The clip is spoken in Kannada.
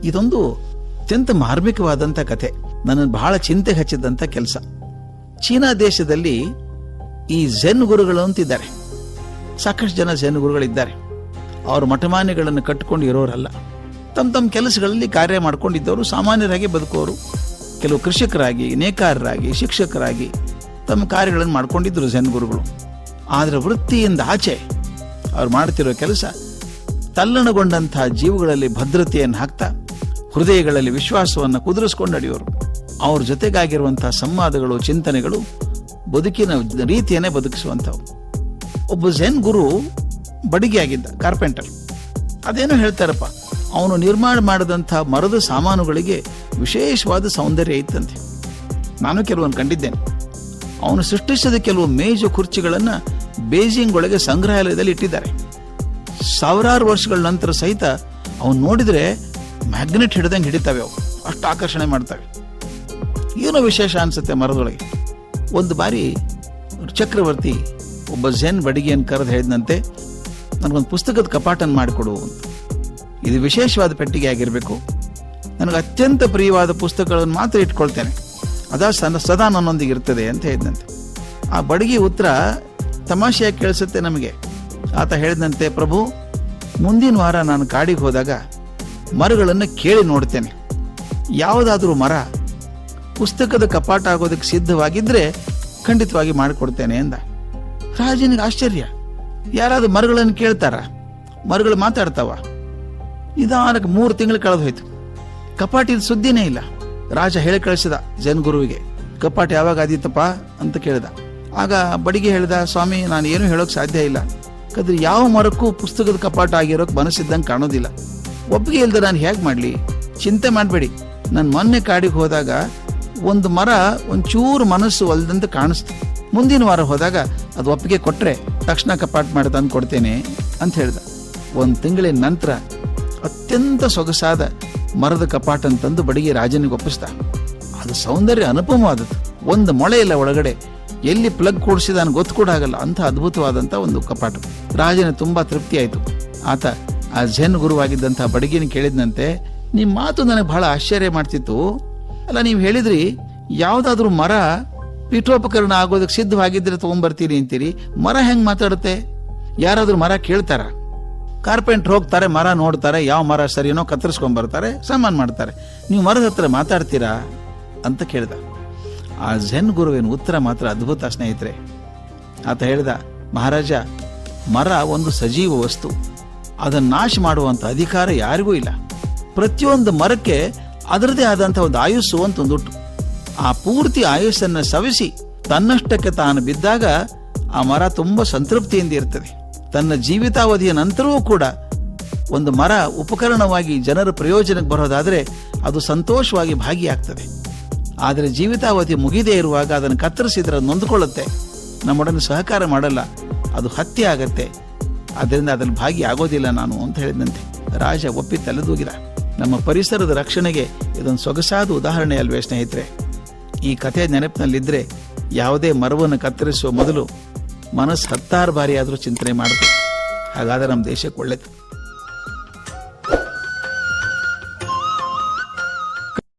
ಇದೊಂದು ಅತ್ಯಂತ ಮಾರ್ಮಿಕವಾದಂಥ ಕಥೆ, ನನ್ನನ್ನು ಬಹಳ ಚಿಂತೆ ಹಚ್ಚಿದಂಥ ಕೆಲಸ. ಚೀನಾ ದೇಶದಲ್ಲಿ ಈ ಝೆನ್ ಗುರುಗಳು ಅಂತಿದ್ದಾರೆ, ಸಾಕಷ್ಟು ಜನ ಝೆನ್ ಗುರುಗಳಿದ್ದಾರೆ. ಅವರು ಮಠಮಾನ್ಯಗಳನ್ನು ಕಟ್ಟಿಕೊಂಡು ಇರೋರಲ್ಲ, ತಮ್ಮ ತಮ್ಮ ಕೆಲಸಗಳಲ್ಲಿ ಕಾರ್ಯ ಮಾಡ್ಕೊಂಡಿದ್ದವರು, ಸಾಮಾನ್ಯರಾಗಿ ಬದುಕೋರು. ಕೆಲವು ಕೃಷಿಕರಾಗಿ, ನೇಕಾರರಾಗಿ, ಶಿಕ್ಷಕರಾಗಿ ತಮ್ಮ ಕಾರ್ಯಗಳನ್ನು ಮಾಡ್ಕೊಂಡಿದ್ದರು ಝೆನ್ ಗುರುಗಳು. ಆದರೆ ವೃತ್ತಿಯಿಂದ ಆಚೆ ಅವ್ರು ಮಾಡ್ತಿರೋ ಕೆಲಸ ತಲ್ಲಣಗೊಂಡಂತಹ ಜೀವಗಳಲ್ಲಿ ಭದ್ರತೆಯನ್ನು ಹಾಕ್ತಾ ಹೃದಯಗಳಲ್ಲಿ ವಿಶ್ವಾಸವನ್ನು ಕುದುರಿಸ್ಕೊಂಡು ನಡೆಯೋರು. ಅವ್ರ ಜೊತೆಗಾಗಿರುವಂತಹ ಸಂವಾದಗಳು, ಚಿಂತನೆಗಳು ಬದುಕಿನ ರೀತಿಯನ್ನೇ ಬದುಕಿಸುವಂಥವು. ಒಬ್ಬ ಝೆನ್ ಗುರು ಬಡಿಗೆ ಆಗಿದ್ದ, ಕಾರ್ಪೆಂಟರ್. ಅದೇನೋ ಹೇಳ್ತಾರಪ್ಪ, ಅವನು ನಿರ್ಮಾಣ ಮಾಡಿದಂಥ ಮರದ ಸಾಮಾನುಗಳಿಗೆ ವಿಶೇಷವಾದ ಸೌಂದರ್ಯ ಇತ್ತಂತೆ. ನಾನು ಕೆಲವೊಂದು ಕಂಡಿದ್ದೇನೆ. ಅವನು ಸೃಷ್ಟಿಸಿದ ಕೆಲವು ಮೇಜು ಕುರ್ಚಿಗಳನ್ನು ಬೇಜಿಂಗ್ ಒಳಗೆ ಸಂಗ್ರಹಾಲಯದಲ್ಲಿ ಇಟ್ಟಿದ್ದಾರೆ. ಸಾವಿರಾರು ವರ್ಷಗಳ ನಂತರ ಸಹಿತ ಅವನು ನೋಡಿದ್ರೆ ಮ್ಯಾಗ್ನೆಟ್ ಹಿಡಿದಂಗೆ ಹಿಡಿತಾವೆ, ಅವು ಅಷ್ಟು ಆಕರ್ಷಣೆ ಮಾಡ್ತವೆ. ಏನೋ ವಿಶೇಷ ಅನ್ಸುತ್ತೆ ಮರದೊಳಗೆ. ಒಂದು ಬಾರಿ ಚಕ್ರವರ್ತಿ ಒಬ್ಬ ಝೆನ್ ಬಡಿಗೆಯನ್ನು ಕರೆದು ಹೇಳಿದಂತೆ, ನನಗೊಂದು ಪುಸ್ತಕದ ಕಪಾಟನ್ನು ಮಾಡಿಕೊಡು ಅಂತ. ಇದು ವಿಶೇಷವಾದ ಪೆಟ್ಟಿಗೆ ಆಗಿರಬೇಕು, ನನಗೆ ಅತ್ಯಂತ ಪ್ರಿಯವಾದ ಪುಸ್ತಕಗಳನ್ನು ಮಾತ್ರ ಇಟ್ಕೊಳ್ತೇನೆ, ಸದಾ ನನ್ನೊಂದಿಗೆ ಇರ್ತದೆ ಅಂತ ಹೇಳಿದಂತೆ. ಆ ಬಡಗಿ ಉತ್ತರ ತಮಾಷೆಯಾಗಿ ಕೇಳಿಸುತ್ತೆ ನಮಗೆ. ಆತ ಹೇಳಿದಂತೆ, ಪ್ರಭು, ಮುಂದಿನ ವಾರ ನಾನು ಕಾಡಿಗೆ ಹೋದಾಗ ಮರಗಳನ್ನು ಕೇಳಿ ನೋಡ್ತೇನೆ, ಯಾವುದಾದ್ರೂ ಮರ ಪುಸ್ತಕದ ಕಪಾಟ ಆಗೋದಕ್ಕೆ ಸಿದ್ಧವಾಗಿದ್ರೆ ಖಂಡಿತವಾಗಿ ಮಾಡಿಕೊಡ್ತೇನೆ ಎಂದ. ರಾಜನಿಗೆ ಆಶ್ಚರ್ಯ, ಯಾರಾದ್ರೂ ಮರಗಳನ್ನು ಕೇಳ್ತಾರ? ಮರಗಳು ಮಾತಾಡ್ತಾವ? ನಿಧಾನಕ್ಕೆ 3 ತಿಂಗಳು ಕಳೆದು ಹೋಯ್ತು, ಕಪಾಟಿನ ಸುದ್ದಿನೇ ಇಲ್ಲ. ರಾಜ ಹೇಳಿ ಕಳಿಸಿದ ಝೆನ್ ಗುರುವಿಗೆ, ಕಪಾಟ ಯಾವಾಗ ಆದೀತಪ್ಪ ಅಂತ ಕೇಳಿದ. ಆಗ ಬಡಿಗೆ ಹೇಳಿದ, ಸ್ವಾಮಿ, ನಾನು ಏನು ಹೇಳೋಕೆ ಸಾಧ್ಯ ಇಲ್ಲ, ಯಾಕಂದ್ರೆ ಯಾವ ಮರಕ್ಕೂ ಪುಸ್ತಕದ ಕಪಾಟ ಆಗಿರೋಕೆ ಮನಸ್ಸಿದ್ದಂಗೆ ಕಾಣೋದಿಲ್ಲ. ಒಪ್ಪಿಗೆ ಇಲ್ದ ನಾನು ಹೇಗೆ ಮಾಡಲಿ? ಚಿಂತೆ ಮಾಡಬೇಡಿ, ನಾನು ಮೊನ್ನೆ ಕಾಡಿಗೆ ಹೋದಾಗ ಒಂದು ಮರ ಒಂಚೂರು ಮನಸ್ಸು ಒಲ್ದಂತೆ ಕಾಣಿಸ್ತು. ಮುಂದಿನ ವಾರ ಹೋದಾಗ ಅದು ಒಪ್ಪಿಗೆ ಕೊಟ್ಟರೆ ತಕ್ಷಣ ಕಪಾಟ ಮಾಡಿ ತಂದು ಕೊಡ್ತೇನೆ ಅಂತ ಹೇಳ್ದ. 1 ತಿಂಗಳಿನ ನಂತರ ಅತ್ಯಂತ ಸೊಗಸಾದ ಮರದ ಕಪಾಟ ಅಂತಂದು ಬಡಿಗೆ ರಾಜನಿಗೆ ಒಪ್ಪಿಸ್ದ. ಅದು ಸೌಂದರ್ಯ ಅನುಪಮವಾದದ್ದು. 1 ಮೊಳೆ ಇಲ್ಲ ಒಳಗಡೆ, ಎಲ್ಲಿ ಪ್ಲಗ್ ಕೂಡಿಸಿದಾನ ಗೊತ್ತು ಕೂಡ ಆಗಲ್ಲ, ಅಂತ ಅದ್ಭುತವಾದಂಥ ಒಂದು ಕಪಾಟ. ರಾಜನ ತುಂಬಾ ತೃಪ್ತಿ ಆಯಿತು. ಆತ ಆ ಝೆನ್ ಗುರುವಾಗಿದ್ದಂಥ ಬಡಿಗೆನ ಕೇಳಿದಂತೆ, ನಿಮ್ಮ ಮಾತು ನನಗೆ ಬಹಳ ಆಶ್ಚರ್ಯ ಮಾಡ್ತಿತ್ತು. ಅಲ್ಲ, ನೀವು ಹೇಳಿದ್ರಿ ಯಾವುದಾದ್ರೂ ಮರ ಪೀಠೋಪಕರಣ ಆಗೋದಕ್ಕೆ ಸಿದ್ಧವಾಗಿದ್ರೆ ತಗೊಂಡ್ಬರ್ತೀರಿ ಅಂತೀರಿ, ಮರ ಹೆಂಗ್ ಮಾತಾಡುತ್ತೆ? ಯಾರಾದ್ರೂ ಮರ ಕೇಳ್ತಾರ? ಕಾರ್ಪೆಂಟ್ರ್ ಹೋಗ್ತಾರೆ, ಮರ ನೋಡ್ತಾರೆ, ಯಾವ ಮರ ಸರಿನೋ ಕತ್ತರಿಸ್ಕೊಂಡ್ಬರ್ತಾರೆ, ಸಾಮಾನು ಮಾಡ್ತಾರೆ. ನೀವು ಮರದ ಹತ್ರ ಮಾತಾಡ್ತೀರಾ ಅಂತ ಕೇಳಿದ. ಆ ಝೆನ್ ಗುರುವಿನ ಉತ್ತರ ಮಾತ್ರ ಅದ್ಭುತ ಸ್ನೇಹಿತರೆ. ಆತ ಹೇಳಿದ, ಮಹಾರಾಜ, ಮರ ಒಂದು ಸಜೀವ ವಸ್ತು, ಅದನ್ನು ನಾಶ ಮಾಡುವಂತ ಅಧಿಕಾರ ಯಾರಿಗೂ ಇಲ್ಲ. ಪ್ರತಿಯೊಂದು ಮರಕ್ಕೆ ಅದರದೇ ಆದಂತಹ ಒಂದು ಆಯುಸ್ಸು ಅಂತ ಒಂದುಂಟು. ಆ ಪೂರ್ತಿ ಆಯುಸ್ಸನ್ನು ಸವಿಸಿ ತನ್ನಷ್ಟಕ್ಕೆ ತಾನು ಬಿದ್ದಾಗ ಆ ಮರ ತುಂಬಾ ಸಂತೃಪ್ತಿಯಿಂದ ಇರ್ತದೆ. ತನ್ನ ಜೀವಿತಾವಧಿಯ ನಂತರವೂ ಕೂಡ ಒಂದು ಮರ ಉಪಕರಣವಾಗಿ ಜನರ ಪ್ರಯೋಜನಕ್ಕೆ ಬರೋದಾದ್ರೆ ಅದು ಸಂತೋಷವಾಗಿ ಭಾಗಿಯಾಗ್ತದೆ. ಆದರೆ ಜೀವಿತಾವಧಿ ಮುಗಿದೇ ಇರುವಾಗ ಅದನ್ನು ಕತ್ತರಿಸಿದ್ರೆ ನೊಂದುಕೊಳ್ಳುತ್ತೆ, ನಮ್ಮೊಡನೆ ಸಹಕಾರ ಮಾಡಲ್ಲ, ಅದು ಹತ್ಯೆ ಆಗತ್ತೆ. ಆದ್ದರಿಂದ ಅದನ್ನು ಭಾಗಿಯಾಗೋದಿಲ್ಲ ನಾನು ಅಂತ ಹೇಳಿದಂತೆ ರಾಜ ಒಪ್ಪಿ ತಲೆದೂಗಿದ. ನಮ್ಮ ಪರಿಸರದ ರಕ್ಷಣೆಗೆ ಇದೊಂದು ಸೊಗಸಾದ ಉದಾಹರಣೆ ಅಲ್ವೇ ಸ್ನೇಹಿತರೆ? ಈ ಕಥೆ ನೆನಪಿನಲ್ಲಿದ್ದರೆ ಯಾವುದೇ ಮರವನ್ನು ಕತ್ತರಿಸುವ ಮೊದಲು ಮನಸ್ಸು 10 ಬಾರಿ ಆದರೂ ಚಿಂತನೆ ಮಾಡಬೇಕು. ಹಾಗಾದರೆ ನಮ್ಮ ದೇಶಕ್ಕೆ ಒಳ್ಳೆಯದು.